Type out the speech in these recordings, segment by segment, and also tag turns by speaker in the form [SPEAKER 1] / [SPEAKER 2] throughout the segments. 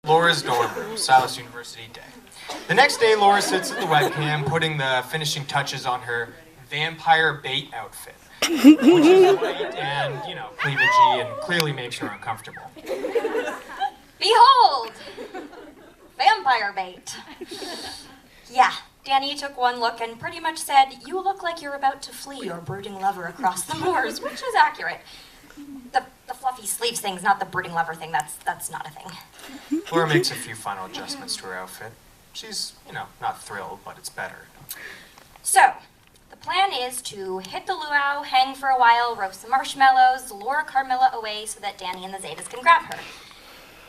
[SPEAKER 1] Laura's dorm room, Silas University day. The next day, Laura sits at the webcam, putting the finishing touches on her vampire bait outfit, which is white and, cleavagey and clearly makes her uncomfortable.
[SPEAKER 2] Behold! Vampire bait. Yeah, Danny took one look and pretty much said, "You look like you're about to flee your brooding lover across the moors," which is accurate. The fluffy sleeves thing's not the brooding lover thing, that's not a thing.
[SPEAKER 1] Laura makes a few final adjustments to her outfit. She's, not thrilled, but it's better.
[SPEAKER 2] So, the plan is to hit the luau, hang for a while, roast some marshmallows, lure Carmilla away so that Danny and the Zetas can grab her.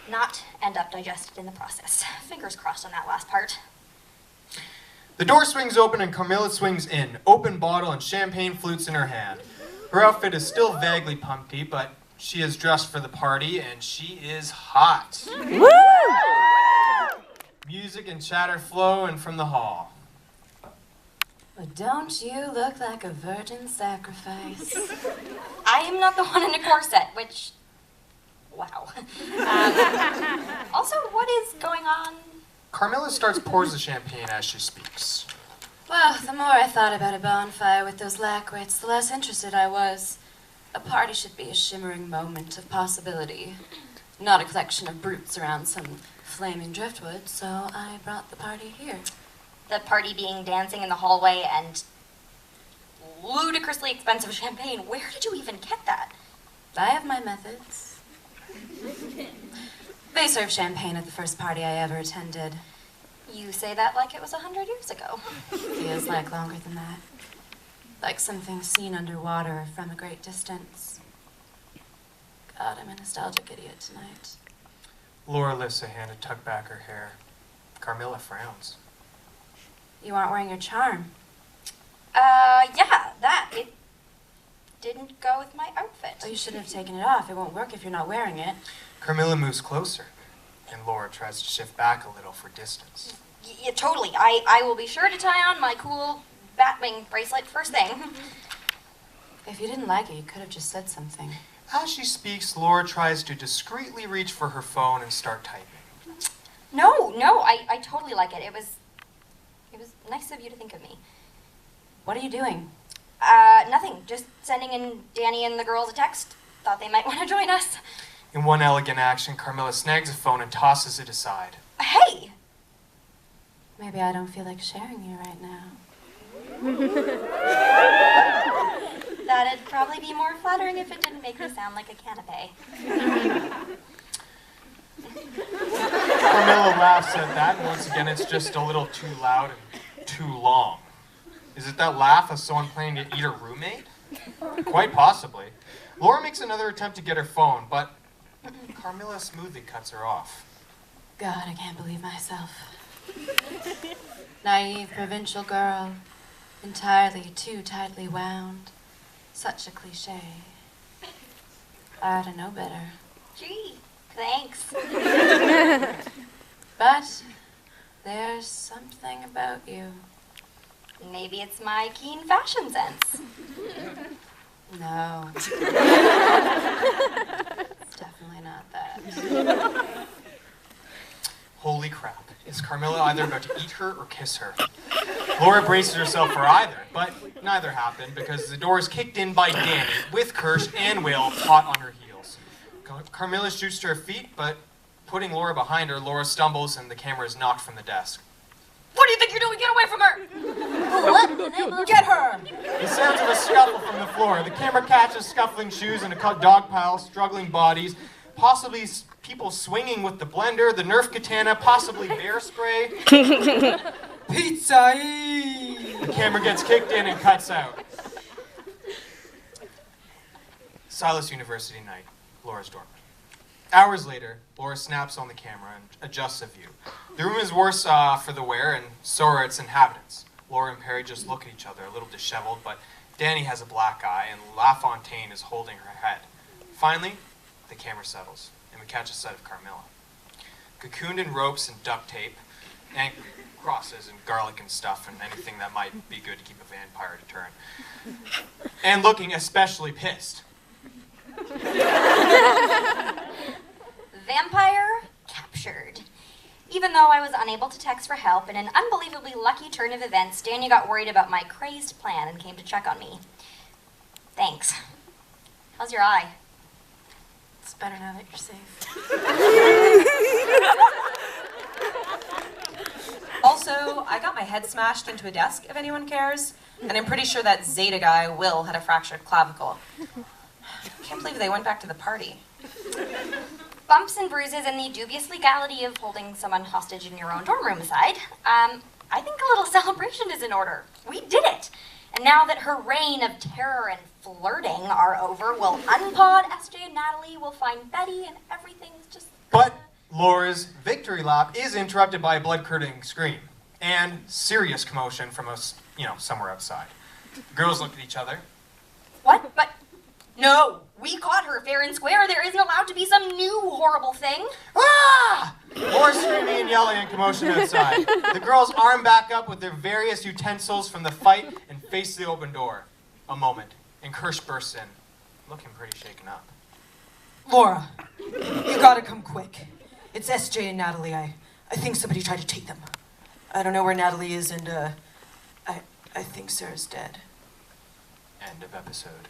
[SPEAKER 2] Not end up digested in the process. Fingers crossed on that last part.
[SPEAKER 1] The door swings open and Carmilla swings in, open bottle and champagne flutes in her hand. Her outfit is still vaguely pumpy, but she is dressed for the party and she is hot. Woo! Music and chatter flow in from the hall.
[SPEAKER 3] But don't you look like a virgin sacrifice?
[SPEAKER 2] I am not the one in a corset, which... Wow. Also, what is going on?
[SPEAKER 1] Carmilla pours the champagne as she speaks.
[SPEAKER 3] Well, the more I thought about a bonfire with those lackwits, the less interested I was. A party should be a shimmering moment of possibility, not a collection of brutes around some flaming driftwood, so I brought the party here.
[SPEAKER 2] The party being dancing in the hallway and ludicrously expensive champagne. Where did you even get that?
[SPEAKER 3] I have my methods. They served champagne at the first party I ever attended.
[SPEAKER 2] You say that like it was 100 years ago.
[SPEAKER 3] Feels like longer than that. Like something seen underwater from a great distance. God, I'm a nostalgic idiot tonight.
[SPEAKER 1] Laura lifts a hand to tuck back her hair. Carmilla frowns.
[SPEAKER 3] You aren't wearing your charm.
[SPEAKER 2] Yeah, that. It didn't go with my outfit.
[SPEAKER 3] Oh, you shouldn't have taken it off. It won't work if you're not wearing it.
[SPEAKER 1] Carmilla moves closer, and Laura tries to shift back a little for distance.
[SPEAKER 2] Yeah, totally. I will be sure to tie on my cool Batwing bracelet first thing.
[SPEAKER 3] If you didn't like it, you could have just said something.
[SPEAKER 1] As she speaks, Laura tries to discreetly reach for her phone and start typing.
[SPEAKER 2] No, I totally like it. It was nice of you to think of me.
[SPEAKER 3] What are you doing?
[SPEAKER 2] Nothing. Just sending in Danny and the girls a text. Thought they might want to join us.
[SPEAKER 1] In one elegant action, Carmilla snags a phone and tosses it aside.
[SPEAKER 2] Hey!
[SPEAKER 3] Maybe I don't feel like sharing you right now.
[SPEAKER 2] That'd probably be more flattering if it didn't make me sound like a canapé.
[SPEAKER 1] Carmilla laughs at that, and once again it's just a little too loud and too long. Is it that laugh of someone planning to eat her roommate? Quite possibly. Laura makes another attempt to get her phone, but Carmilla smoothly cuts her off.
[SPEAKER 3] God, I can't believe myself. Naive provincial girl, entirely too tightly wound. Such a cliche. I ought to know better.
[SPEAKER 2] Gee, thanks.
[SPEAKER 3] But there's something about you.
[SPEAKER 2] Maybe it's my keen fashion sense.
[SPEAKER 3] No. It's definitely not that.
[SPEAKER 1] Holy crap. Is Carmilla either about to eat her or kiss her? Laura braces herself for either, but neither happened because the door is kicked in by Danny with Kirsch and Will hot on her heels. Carmilla shoots to her feet, but putting Laura behind her, Laura stumbles and the camera is knocked from the desk.
[SPEAKER 2] What do you think you're doing? Get away from her!
[SPEAKER 3] What in the name of... Get her!
[SPEAKER 1] The sounds of a scuffle from the floor. The camera catches scuffling shoes and a dog pile, struggling bodies, possibly people swinging with the blender, the Nerf katana, possibly bear spray. Pizza! The camera gets kicked in and cuts out. Silas University night, Laura's dorm. Hours later, Laura snaps on the camera and adjusts a view. The room is worse for the wear, and so are its inhabitants. Laura and Perry just look at each other, a little disheveled, but Danny has a black eye, and LaFontaine is holding her head. Finally, the camera settles, and we catch a sight of Carmilla. Cocooned in ropes and duct tape, and crosses and garlic and stuff, and anything that might be good to keep a vampire deterrent. And looking especially pissed.
[SPEAKER 2] Vampire captured. captured. Even though I was unable to text for help, in an unbelievably lucky turn of events, Dania got worried about my crazed plan and came to check on me. Thanks. How's your eye?
[SPEAKER 3] It's better now that you're safe.
[SPEAKER 4] Also, I got my head smashed into a desk, if anyone cares, and I'm pretty sure that Zeta guy, Will, had a fractured clavicle. Can't believe they went back to the party.
[SPEAKER 2] Bumps and bruises and the dubious legality of holding someone hostage in your own dorm room aside, I think a little celebration is in order. We did it! And now that her reign of terror and flirting are over, we'll unpod SJ and Natalie, we'll find Betty, and everything's just...
[SPEAKER 1] But Laura's victory lap is interrupted by a blood-curdling scream and serious commotion from us, somewhere outside. The girls look at each other.
[SPEAKER 2] What? But... No! We caught her fair and square. There isn't allowed to be some new horrible thing.
[SPEAKER 1] Ah! More screaming and yelling and commotion outside. The girls arm back up with their various utensils from the fight and face the open door. A moment, and Kirsch bursts in, looking pretty shaken up.
[SPEAKER 5] Laura, you gotta come quick. It's SJ and Natalie. I think somebody tried to take them. I don't know where Natalie is, and I think Sarah's dead.
[SPEAKER 1] End of episode.